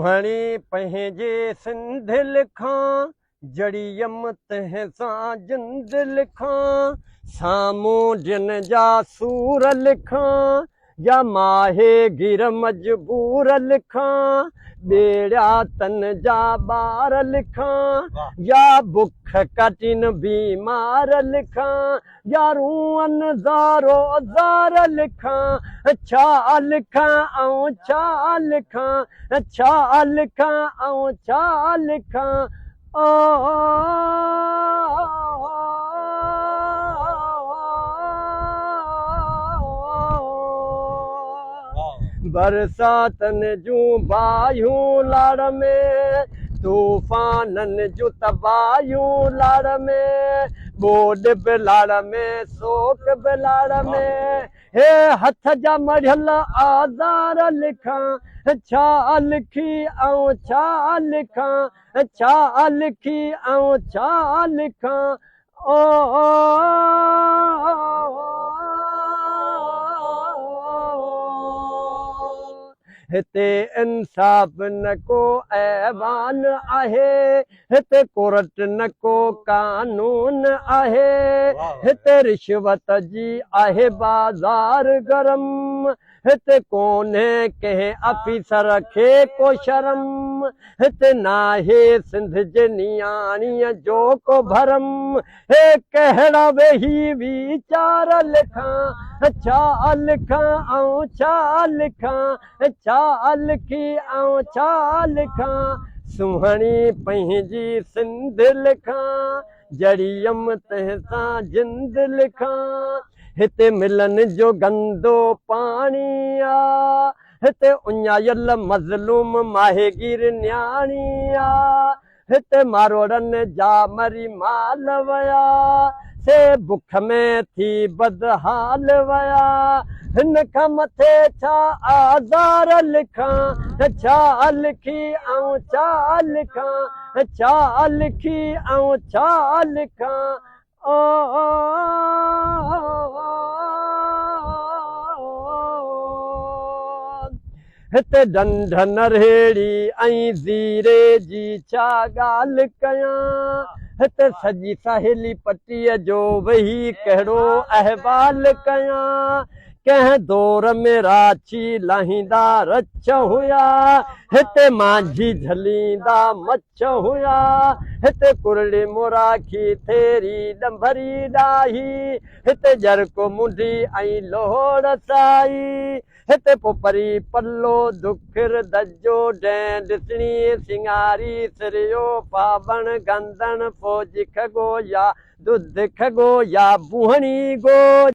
सुहणी पंहिंजे सिंध लिखां जड़ियम तह सां जिंद लिखां साम्हूं जिन जा सूर लिखां या माहे गिर मजबूर लिखां बेड़ा तन जा बार लिखां या बुख कटिन बीमार लिखां या रूअन ज़ारो ज़ार लिखां छा लिखां ऐं छा लिखां छा लिखां ऐं छा लिखां बरसातन जूं बायूं लाड़ में तूफानन जूं तबायूं लाड़ में बोड बि लाड़ में सोक बि लाड़ में हे हथ जा मढ़ियल आज़ार लिखां छा लिखी ऐं छा लिखां छा लिखी ऐं छा लिखां हिते इंसाफ़ न को ऐवान आहे हिते कोर्ट न को कानून आहे हिते रिश्वत जी आहे बाज़ार गरम हिते कोन्हे कंहिं अफ़ीसर खे को शर्म हिते नाहे सिंध जे नियाणीअ जो को भरम हे कहिड़ा वेही वीचार लिखां छा लिखां ऐं छा लिखां छा लिखी ऐं छा लिखां सुहणी पंहिंजी सिंध लिखां जड़ियम तंहिं सां जिंद लिखां हिते मिलन जो गंदो पाणी आ हिते उञायल मज़लूम माहेगीर न्याणी आ हिते मारोड़न जा मरी माल वया से बुख में थी बदहाल वया हिन खां मथे छा आज़ार लिखां छा लिखी ऐं छा लिखां छा लिखी ऐं छा लिखां हिते ढंढ नरेड़ी ऐं ज़ीरे जी छा ॻाल्हि कयां हिते सॼी सहेली पटीअ जो वेही कहिड़ो अहवाल कयां कंहिं दौर में राछी लाहींदा रछ हुया हिते माझी झलींदा मछ हुया हिते कुरड़ी मुराखी थेरी डंभरी ॾाही हिते जरको मुंडी ऐं लोहड़ साई हिते पोपरी पल्लो दुखिर दजो डैं ॾिसणी सिंगारी सिरियो पावण गंदण फौज खगो या दुध खगो या बुहणी गो